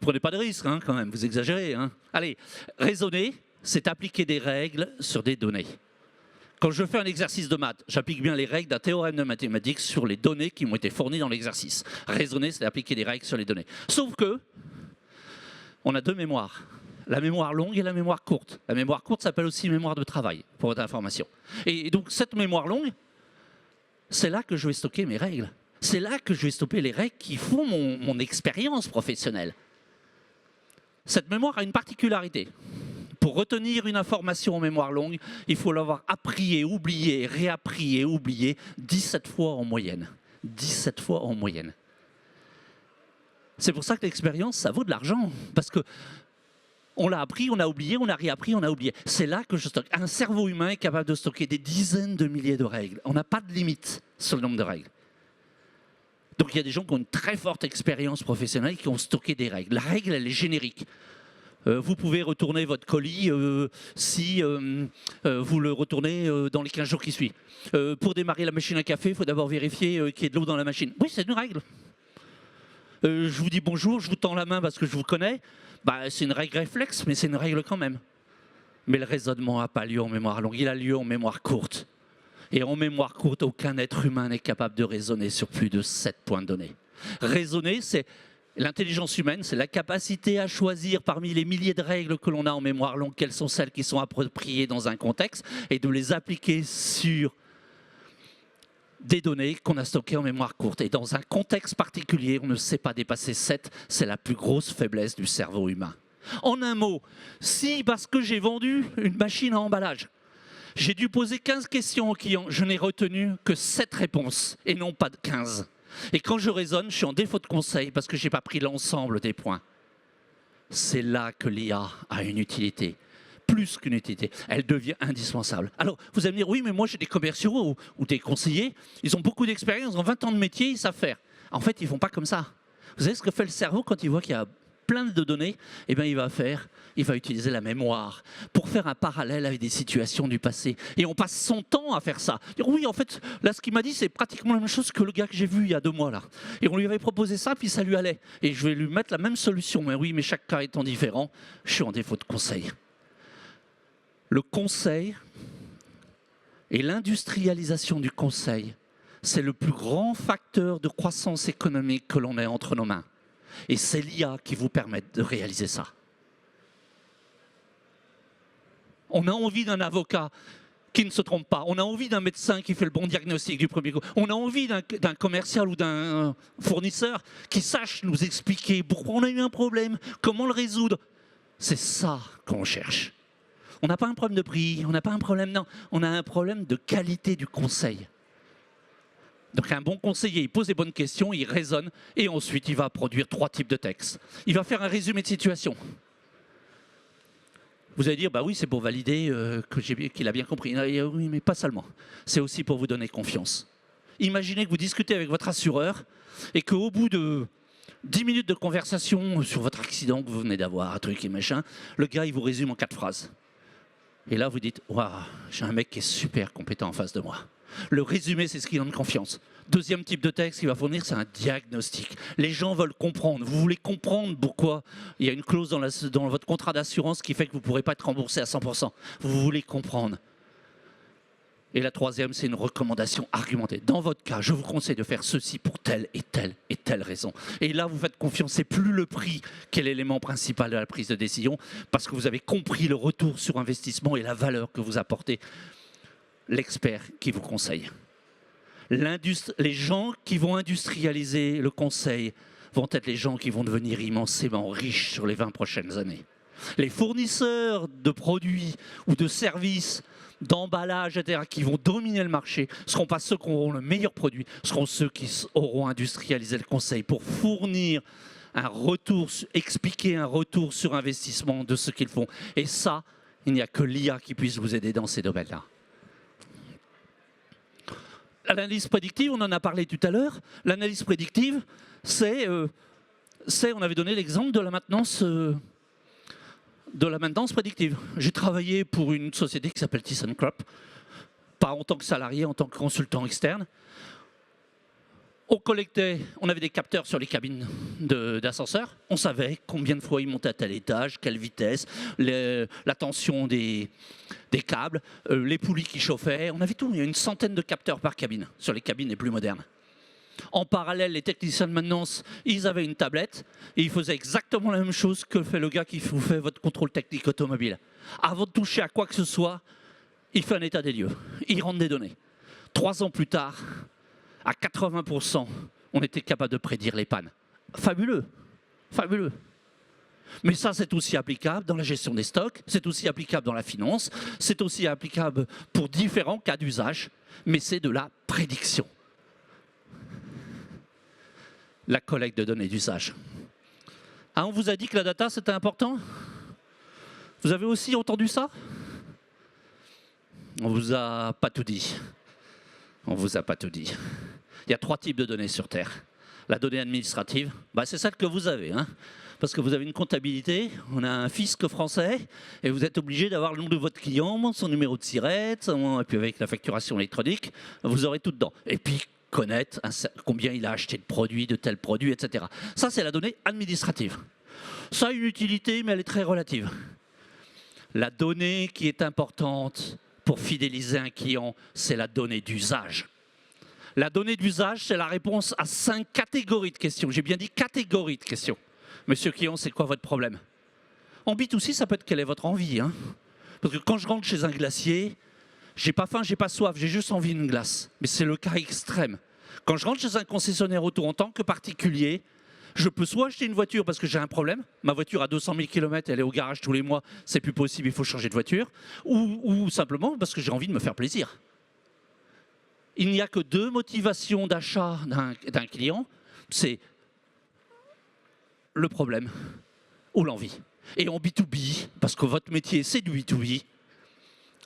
Prenez pas de risques, hein, quand même, vous exagérez. Hein. Allez, raisonner, c'est appliquer des règles sur des données. Quand je fais un exercice de maths, j'applique bien les règles d'un théorème de mathématiques sur les données qui m'ont été fournies dans l'exercice. Raisonner, c'est appliquer des règles sur les données. Sauf que, on a deux mémoires. La mémoire longue et la mémoire courte. La mémoire courte s'appelle aussi mémoire de travail, pour votre information. Et donc, cette mémoire longue, c'est là que je vais stocker mes règles. C'est là que je vais stocker les règles qui font mon expérience professionnelle. Cette mémoire a une particularité. Pour retenir une information en mémoire longue, il faut l'avoir appris et oublié, réappris et oublié 17 fois en moyenne. 17 fois en moyenne. C'est pour ça que l'expérience, ça vaut de l'argent. Parce que on l'a appris, on a oublié, on a réappris, on a oublié. C'est là que je stocke. Un cerveau humain est capable de stocker des dizaines de milliers de règles. On n'a pas de limite sur le nombre de règles. Donc il y a des gens qui ont une très forte expérience professionnelle qui ont stocké des règles. La règle, elle est générique. Vous pouvez retourner votre colis si vous le retournez dans les 15 jours qui suivent. Pour démarrer la machine à café, il faut d'abord vérifier qu'il y ait de l'eau dans la machine. Oui, c'est une règle. Je vous dis bonjour, je vous tends la main parce que je vous connais. Bah, c'est une règle réflexe, mais c'est une règle quand même. Mais le raisonnement n'a pas lieu en mémoire longue, il a lieu en mémoire courte. Et en mémoire courte, aucun être humain n'est capable de raisonner sur plus de 7 points de données. Raisonner, c'est l'intelligence humaine, c'est la capacité à choisir parmi les milliers de règles que l'on a en mémoire longue, quelles sont celles qui sont appropriées dans un contexte, et de les appliquer sur des données qu'on a stockées en mémoire courte. Et dans un contexte particulier, on ne sait pas dépasser 7, c'est la plus grosse faiblesse du cerveau humain. En un mot, si parce que j'ai vendu une machine à emballage, j'ai dû poser 15 questions aux clients, je n'ai retenu que 7 réponses et non pas 15. Et quand je raisonne, je suis en défaut de conseil parce que je n'ai pas pris l'ensemble des points. C'est là que l'IA a une utilité. Plus qu'une utilité, elle devient indispensable. Alors, vous allez me dire, oui, mais moi j'ai des commerciaux ou des conseillers, ils ont beaucoup d'expérience, ils ont 20 ans de métier, ils savent faire. En fait, ils ne font pas comme ça. Vous savez ce que fait le cerveau quand il voit qu'il y a plein de données? Eh bien, il va utiliser la mémoire pour faire un parallèle avec des situations du passé. Et on passe son temps à faire ça. Dire, oui, en fait, là, ce qu'il m'a dit, c'est pratiquement la même chose que le gars que j'ai vu il y a 2 mois. Là. Et on lui avait proposé ça, puis ça lui allait. Et je vais lui mettre la même solution. Mais oui, mais chaque cas étant différent, je suis en défaut de conseil. Le conseil et l'industrialisation du conseil, c'est le plus grand facteur de croissance économique que l'on ait entre nos mains. Et c'est l'IA qui vous permet de réaliser ça. On a envie d'un avocat qui ne se trompe pas. On a envie d'un médecin qui fait le bon diagnostic du premier coup. On a envie d'un commercial ou d'un fournisseur qui sache nous expliquer pourquoi on a eu un problème, comment le résoudre. C'est ça qu'on cherche. On n'a pas un problème de prix, on n'a pas un problème, non. On a un problème de qualité du conseil. Donc un bon conseiller, il pose des bonnes questions, il raisonne, et ensuite il va produire 3 types de textes. Il va faire un résumé de situation. Vous allez dire, bah oui, c'est pour valider qu'il a bien compris. Oui, mais pas seulement. C'est aussi pour vous donner confiance. Imaginez que vous discutez avec votre assureur, et qu'au bout de 10 minutes de conversation sur votre accident que vous venez d'avoir, un truc et machin, le gars, il vous résume en 4 phrases. Et là, vous dites, waouh, j'ai un mec qui est super compétent en face de moi. Le résumé, c'est ce qui donne confiance. Deuxième type de texte qu'il va fournir, c'est un diagnostic. Les gens veulent comprendre. Vous voulez comprendre pourquoi il y a une clause dans votre contrat d'assurance qui fait que vous ne pourrez pas être remboursé à 100%. Vous voulez comprendre. Et la troisième, c'est une recommandation argumentée. Dans votre cas, je vous conseille de faire ceci pour telle et telle et telle raison. Et là, vous faites confiance. C'est plus le prix qui est l'élément principal de la prise de décision, parce que vous avez compris le retour sur investissement et la valeur que vous apportez l'expert qui vous conseille. Les gens qui vont industrialiser le conseil vont être les gens qui vont devenir immensément riches sur les 20 prochaines années. Les fournisseurs de produits ou de services, d'emballage, etc., qui vont dominer le marché, ne seront pas ceux qui auront le meilleur produit, seront ceux qui auront industrialisé le conseil pour fournir un retour, expliquer un retour sur investissement de ce qu'ils font. Et ça, il n'y a que l'IA qui puisse vous aider dans ces domaines-là. L'analyse prédictive, on en a parlé tout à l'heure. L'analyse prédictive, c'est, on avait donné l'exemple de la maintenance prédictive. J'ai travaillé pour une société qui s'appelle ThyssenKrupp, pas en tant que salarié, en tant que consultant externe. On avait des capteurs sur les cabines d'ascenseur. On savait combien de fois ils montaient à tel étage, quelle vitesse, la tension des câbles, les poulies qui chauffaient. On avait tout. Il y a une centaine de capteurs par cabine, sur les cabines les plus modernes. En parallèle, les techniciens de maintenance, ils avaient une tablette et ils faisaient exactement la même chose que fait le gars qui vous fait votre contrôle technique automobile. Avant de toucher à quoi que ce soit, il fait un état des lieux. Il rentre des données. 3 ans plus tard, à 80%, on était capable de prédire les pannes. Fabuleux, fabuleux. Mais ça, c'est aussi applicable dans la gestion des stocks, c'est aussi applicable dans la finance, c'est aussi applicable pour différents cas d'usage, mais c'est de la prédiction. La collecte de données d'usage. Ah, on vous a dit que la data, c'était important? Vous avez aussi entendu ça? On vous a pas tout dit. On vous a pas tout dit. Il y a 3 types de données sur Terre. La donnée administrative, c'est celle que vous avez, hein, parce que vous avez une comptabilité, on a un fisc français, et vous êtes obligé d'avoir le nom de votre client, son numéro de SIRET, et puis avec la facturation électronique, vous aurez tout dedans. Et puis connaître combien il a acheté de produits, de tels produits, etc. Ça, c'est la donnée administrative. Ça a une utilité, mais elle est très relative. La donnée qui est importante pour fidéliser un client, c'est la donnée d'usage. La donnée d'usage, c'est la réponse à 5 catégories de questions. J'ai bien dit catégories de questions. Monsieur client, c'est quoi votre problème? En B2C, ça peut être quelle est votre envie, hein? Parce que quand je rentre chez un glacier, j'ai pas faim, j'ai pas soif, j'ai juste envie d'une glace. Mais c'est le cas extrême. Quand je rentre chez un concessionnaire auto en tant que particulier, je peux soit acheter une voiture parce que j'ai un problème, ma voiture a 200 000 km, elle est au garage tous les mois, c'est plus possible, il faut changer de voiture, ou simplement parce que j'ai envie de me faire plaisir. Il n'y a que 2 motivations d'achat d'un client, c'est le problème ou l'envie. Et en B2B, parce que votre métier c'est du B2B,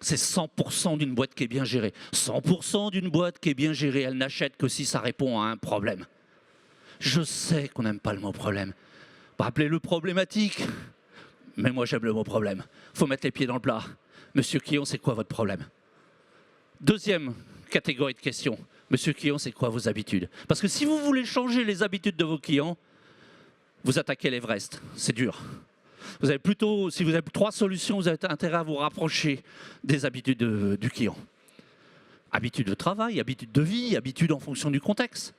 c'est 100% d'une boîte qui est bien gérée. 100% d'une boîte qui est bien gérée, elle n'achète que si ça répond à un problème. Je sais qu'on n'aime pas le mot problème. Appelez-le problématique. Mais moi j'aime le mot problème. Il faut mettre les pieds dans le plat. Monsieur client, c'est quoi votre problème? Deuxième catégorie de questions. Monsieur client, c'est quoi vos habitudes? Parce que si vous voulez changer les habitudes de vos clients, vous attaquez l'Everest. C'est dur. Vous avez plutôt, si vous avez 3 solutions, vous avez intérêt à vous rapprocher des habitudes du client. Habitudes de travail, habitudes de vie, habitudes en fonction du contexte.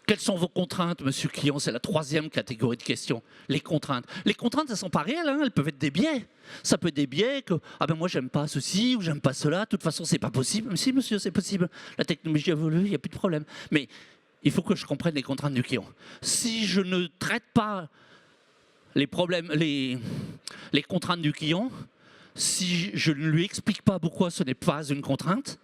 Quelles sont vos contraintes, monsieur client? C'est la 3e catégorie de questions. Les contraintes. Les contraintes, elles ne sont pas réelles, hein, elles peuvent être des biais. Ça peut être des biais que, moi j'aime pas ceci ou j'aime pas cela, de toute façon c'est pas possible. Mais si monsieur, c'est possible. La technologie évolue, il n'y a plus de problème. Mais il faut que je comprenne les contraintes du client. Si je ne traite pas les problèmes, les contraintes du client, si je ne lui explique pas pourquoi ce n'est pas une contrainte,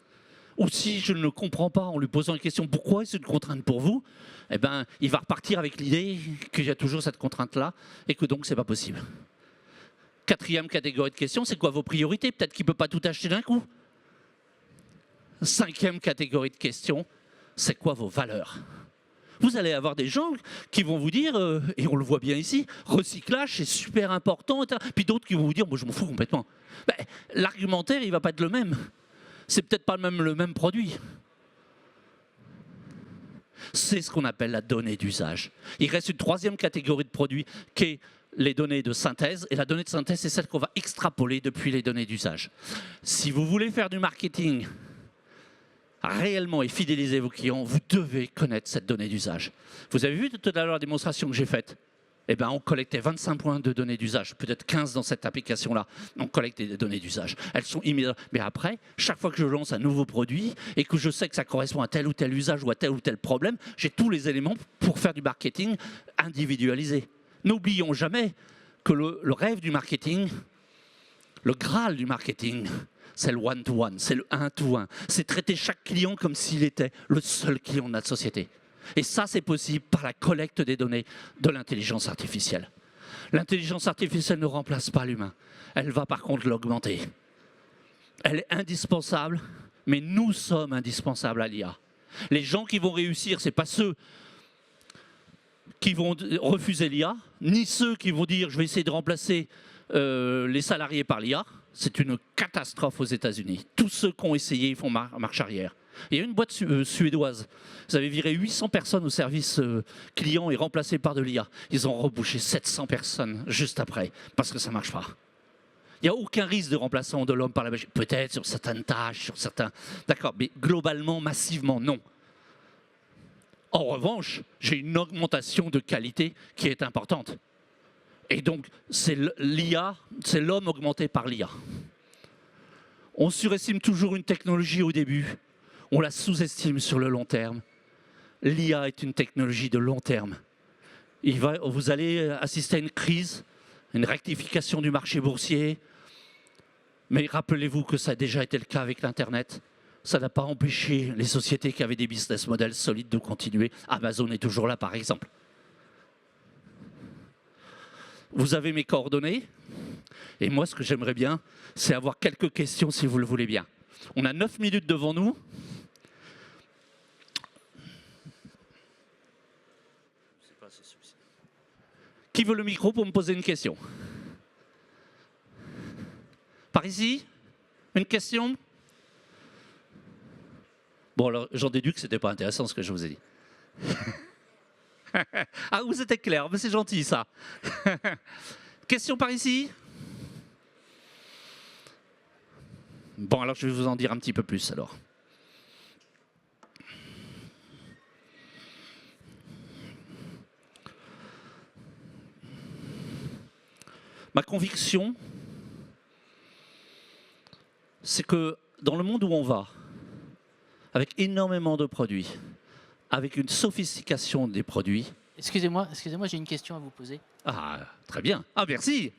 ou si je ne le comprends pas en lui posant une question pourquoi est-ce une contrainte pour vous, il va repartir avec l'idée qu'il y a toujours cette contrainte-là et que donc c'est pas possible. 4e catégorie de questions, c'est quoi vos priorités? Peut-être qu'il ne peut pas tout acheter d'un coup. 5e catégorie de questions, c'est quoi vos valeurs? Vous allez avoir des gens qui vont vous dire, et on le voit bien ici, recyclage c'est super important, puis d'autres qui vont vous dire, moi je m'en fous complètement. L'argumentaire, il ne va pas être le même. C'est peut-être pas le même produit. C'est ce qu'on appelle la donnée d'usage. Il reste une 3e catégorie de produits qui est les données de synthèse. Et la donnée de synthèse, c'est celle qu'on va extrapoler depuis les données d'usage. Si vous voulez faire du marketing réellement et fidéliser vos clients, vous devez connaître cette donnée d'usage. Vous avez vu tout à l'heure la démonstration que j'ai faite? On collectait 25 points de données d'usage, peut-être 15 dans cette application-là. On collecte des données d'usage. Elles sont immédiates. Mais après, chaque fois que je lance un nouveau produit et que je sais que ça correspond à tel ou tel usage ou à tel ou tel problème, j'ai tous les éléments pour faire du marketing individualisé. N'oublions jamais que le rêve du marketing, le Graal du marketing, c'est le one-to-one, c'est le un-to-un. C'est traiter chaque client comme s'il était le seul client de notre société. Et ça, c'est possible par la collecte des données de l'intelligence artificielle. L'intelligence artificielle ne remplace pas l'humain. Elle va par contre l'augmenter. Elle est indispensable, mais nous sommes indispensables à l'IA. Les gens qui vont réussir, ce n'est pas ceux qui vont refuser l'IA, ni ceux qui vont dire « je vais essayer de remplacer les salariés par l'IA ». C'est une catastrophe aux États-Unis. Tous ceux qui ont essayé, ils font marche arrière. Il y a une boîte suédoise. Vous avez viré 800 personnes au service client et remplacé par de l'IA. Ils ont rebouché 700 personnes juste après, parce que ça ne marche pas. Il n'y a aucun risque de remplacement de l'homme par la machine. Peut-être sur certaines tâches, sur certains... D'accord, mais globalement, massivement, non. En revanche, j'ai une augmentation de qualité qui est importante. Et donc, c'est l'IA, c'est l'homme augmenté par l'IA. On surestime toujours une technologie au début. On la sous-estime sur le long terme. L'IA est une technologie de long terme. Vous allez assister à une crise, une rectification du marché boursier. Mais rappelez-vous que ça a déjà été le cas avec l'Internet. Ça n'a pas empêché les sociétés qui avaient des business models solides de continuer. Amazon est toujours là, par exemple. Vous avez mes coordonnées. Et moi, ce que j'aimerais bien, c'est avoir quelques questions, si vous le voulez bien. On a 9 minutes devant nous. Qui veut le micro pour me poser une question? Par ici? Une question? Bon, alors, j'en déduis que ce n'était pas intéressant ce que je vous ai dit. Ah, vous êtes clair, mais c'est gentil, ça. Question par ici? Bon, alors je vais vous en dire un petit peu plus, alors. Ma conviction, c'est que dans le monde où on va, avec énormément de produits, avec une sophistication des produits... Excusez-moi, j'ai une question à vous poser. Ah, très bien. Ah, merci.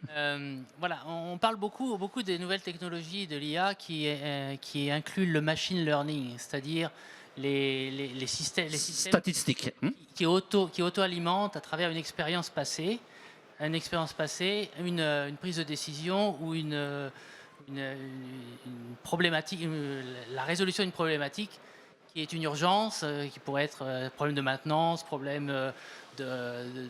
Voilà, on parle beaucoup des nouvelles technologies de l'IA qui incluent le machine learning, c'est-à-dire les systèmes statistiques qui auto-alimentent à travers une expérience passée, une prise de décision ou une problématique, la résolution d'une problématique qui est une urgence, qui pourrait être problème de maintenance, problème de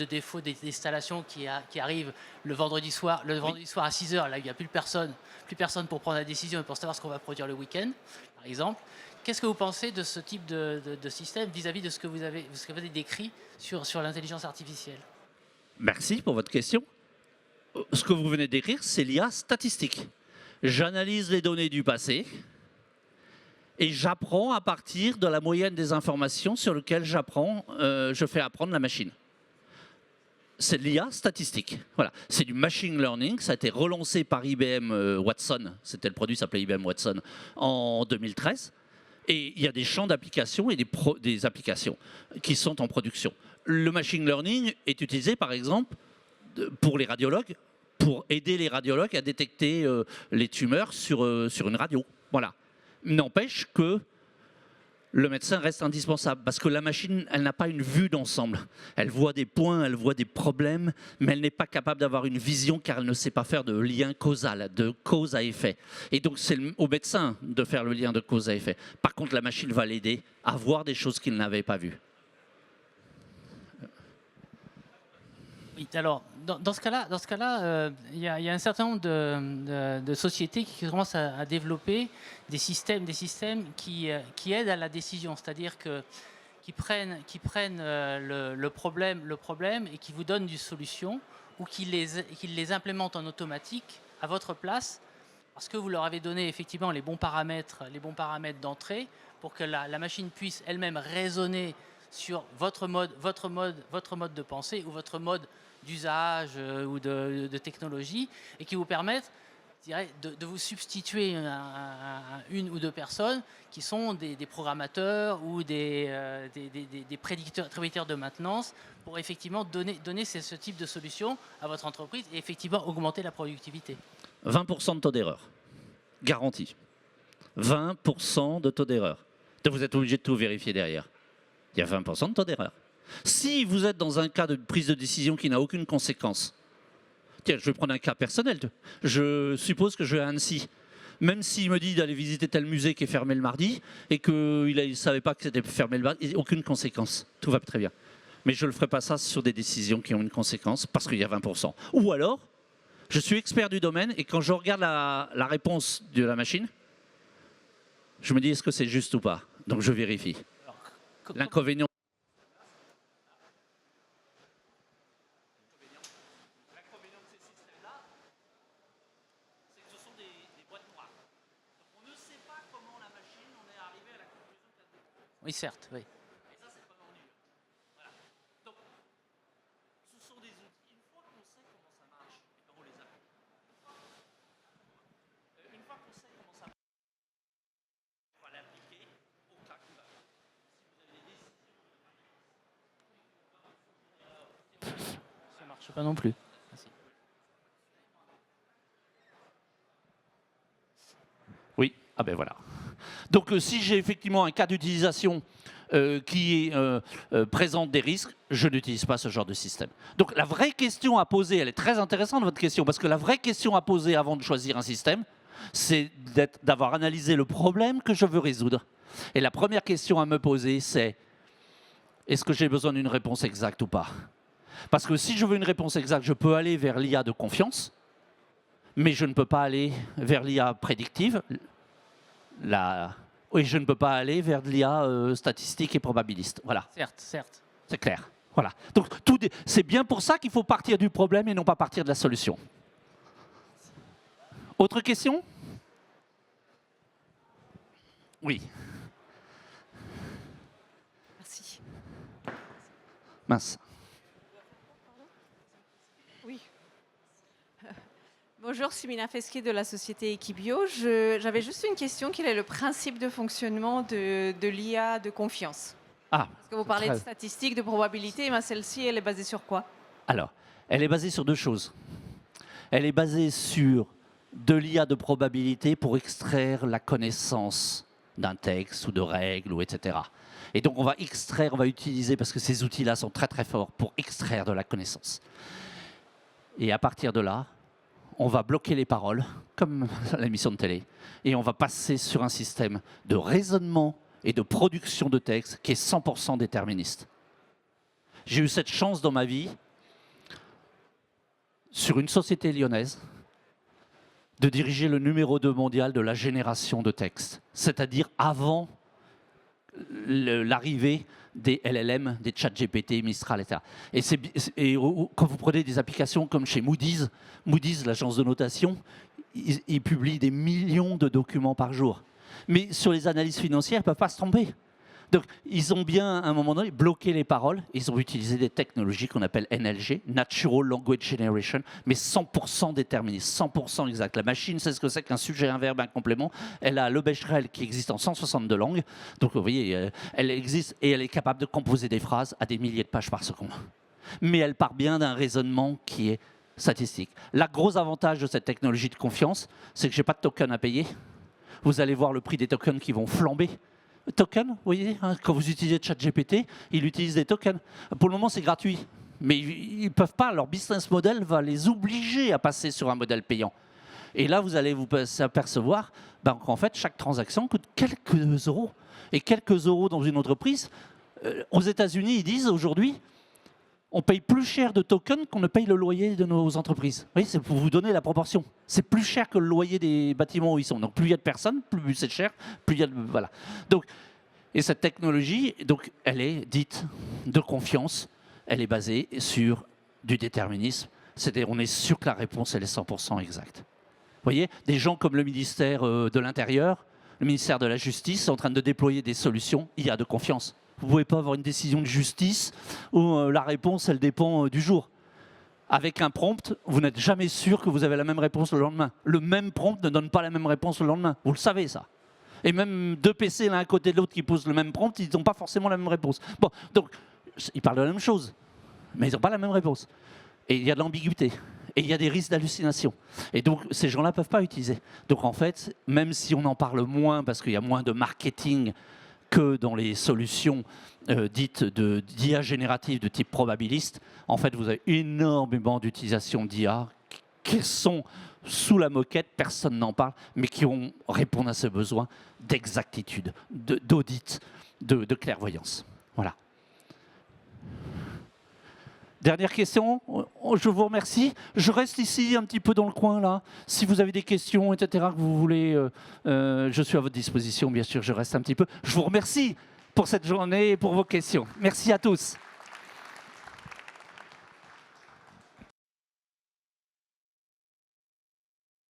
défaut d'installation qui arrive le vendredi soir à 6 h. Là, il n'y a plus personne pour prendre la décision et pour savoir ce qu'on va produire le week-end, par exemple. Qu'est-ce que vous pensez de ce type de système vis-à-vis de ce que vous avez décrit sur l'intelligence artificielle? Merci pour votre question. Ce que vous venez de décrire, c'est l'IA statistique. J'analyse les données du passé et j'apprends à partir de la moyenne des informations sur lesquelles je fais apprendre la machine. C'est de l'IA statistique. Voilà. C'est du machine learning. Ça a été relancé par IBM Watson. C'était le produit, s'appelait IBM Watson en 2013. Et il y a des champs d'application et des applications qui sont en production. Le machine learning est utilisé, par exemple, pour les radiologues, pour aider les radiologues à détecter les tumeurs sur une radio. Voilà. N'empêche que le médecin reste indispensable parce que la machine, elle n'a pas une vue d'ensemble. Elle voit des points, elle voit des problèmes, mais elle n'est pas capable d'avoir une vision car elle ne sait pas faire de lien causal, de cause à effet. Et donc c'est au médecin de faire le lien de cause à effet. Par contre, la machine va l'aider à voir des choses qu'il n'avait pas vues. Oui, alors, dans ce cas-là, il y a un certain nombre de sociétés qui commencent à développer des systèmes qui aident à la décision, c'est-à-dire qui prennent le problème et qui vous donnent des solutions ou qui les implémentent en automatique à votre place parce que vous leur avez donné effectivement les bons paramètres d'entrée pour que la machine puisse elle-même raisonner sur votre mode de pensée ou votre mode d'usage ou de technologie et qui vous permettent, je dirais, de vous substituer à une ou deux personnes qui sont des programmateurs ou des prédicteurs de maintenance pour effectivement donner ce type de solution à votre entreprise et effectivement augmenter la productivité. 20% de taux d'erreur, garanti. 20% de taux d'erreur. Vous êtes obligé de tout vérifier derrière. Il y a 20% de taux d'erreur. Si vous êtes dans un cas de prise de décision qui n'a aucune conséquence, tiens, je vais prendre un cas personnel. Je suppose que je vais à Annecy. Même s'il me dit d'aller visiter tel musée qui est fermé le mardi et qu'il ne savait pas que c'était fermé le mardi, il n'y a aucune conséquence. Tout va très bien. Mais je ne ferai pas ça sur des décisions qui ont une conséquence parce qu'il y a 20%. Ou alors, je suis expert du domaine et quand je regarde la réponse de la machine, Je me dis, est-ce que c'est juste ou pas? Donc je vérifie. L'inconvénient. Oui, certes, oui. Ça marche pas non plus. Oui, ah ben voilà. Donc si j'ai effectivement un cas d'utilisation qui présente des risques, je n'utilise pas ce genre de système. Donc la vraie question à poser, elle est très intéressante votre question, parce que la vraie question à poser avant de choisir un système, c'est d'avoir analysé le problème que je veux résoudre. Et la première question à me poser, c'est est-ce que j'ai besoin d'une réponse exacte ou pas? Parce que si je veux une réponse exacte, je peux aller vers l'IA de confiance, mais je ne peux pas aller vers l'IA prédictive. Oui, je ne peux pas aller vers de l'IA statistique et probabiliste. Voilà. Certes, certes. C'est clair. Voilà. Donc, c'est bien pour ça qu'il faut partir du problème et non pas partir de la solution. Autre question? Oui. Merci. Mince. Oui. Bonjour, Simina Fesquier de la société Equibio. J'avais juste une question. Quel est le principe de fonctionnement de l'IA de confiance? Ah. Parce que vous parlez de statistiques, de probabilité, mais celle-ci, elle est basée sur quoi? Alors, elle est basée sur deux choses. Elle est basée sur de l'IA de probabilité pour extraire la connaissance d'un texte ou de règles, ou etc. Et donc, on va extraire, on va utiliser, parce que ces outils-là sont très très forts pour extraire de la connaissance. Et à partir de là, on va bloquer les paroles, comme à l'émission de télé, et on va passer sur un système de raisonnement et de production de texte qui est 100% déterministe. J'ai eu cette chance dans ma vie, sur une société lyonnaise, de diriger le numéro 2 mondial de la génération de textes, c'est-à-dire avant l'arrivée des LLM, des ChatGPT, Mistral, etc. Et quand vous prenez des applications comme chez Moody's, l'agence de notation, ils publient des millions de documents par jour. Mais sur les analyses financières, ils ne peuvent pas se tromper. Donc, ils ont bien, à un moment donné, bloqué les paroles. Ils ont utilisé des technologies qu'on appelle NLG, Natural Language Generation, mais 100% déterministe, 100% exact. La machine sait ce que c'est qu'un sujet, un verbe, un complément. Elle a le Becherel qui existe en 162 langues. Donc, vous voyez, elle existe et elle est capable de composer des phrases à des milliers de pages par seconde. Mais elle part bien d'un raisonnement qui est statistique. Le gros avantage de cette technologie de confiance, c'est que je n'ai pas de token à payer. Vous allez voir le prix des tokens qui vont flamber. Tokens, vous voyez, hein, quand vous utilisez ChatGPT, il utilise des tokens. Pour le moment, c'est gratuit. Mais ils ne peuvent pas, leur business model va les obliger à passer sur un modèle payant. Et là, vous allez vous apercevoir qu'en fait, chaque transaction coûte quelques euros. Et quelques euros dans une entreprise, aux États-Unis, ils disent aujourd'hui, on paye plus cher de tokens qu'on ne paye le loyer de nos entreprises. Oui, c'est pour vous donner la proportion. C'est plus cher que le loyer des bâtiments où ils sont. Donc plus il y a de personnes, plus c'est cher, plus il y a de... Voilà. Donc, et cette technologie, donc, elle est dite de confiance. Elle est basée sur du déterminisme. C'est-à-dire on est sûr que la réponse, elle est 100% exacte. Vous voyez, des gens comme le ministère de l'Intérieur, le ministère de la Justice, sont en train de déployer des solutions. Il y a de confiance. Vous ne pouvez pas avoir une décision de justice où la réponse, elle dépend du jour. Avec un prompt, vous n'êtes jamais sûr que vous avez la même réponse le lendemain. Le même prompt ne donne pas la même réponse le lendemain. Vous le savez, ça. Et même deux PC l'un à côté de l'autre qui posent le même prompt, ils n'ont pas forcément la même réponse. Bon, donc, ils parlent de la même chose, mais ils n'ont pas la même réponse. Et il y a de l'ambiguïté. Et il y a des risques d'hallucination. Et donc, ces gens-là ne peuvent pas utiliser. Donc, en fait, même si on en parle moins, parce qu'il y a moins de marketing que dans les solutions dites d'IA générative de type probabiliste, en fait, vous avez énormément d'utilisation d'IA qui sont sous la moquette, personne n'en parle, mais qui répondent à ce besoin d'exactitude, d'audit, de clairvoyance. Voilà. Dernière question, je vous remercie. Je reste ici un petit peu dans le coin là. Si vous avez des questions, etc., que vous voulez, je suis à votre disposition, bien sûr, je reste un petit peu. Je vous remercie pour cette journée et pour vos questions. Merci à tous.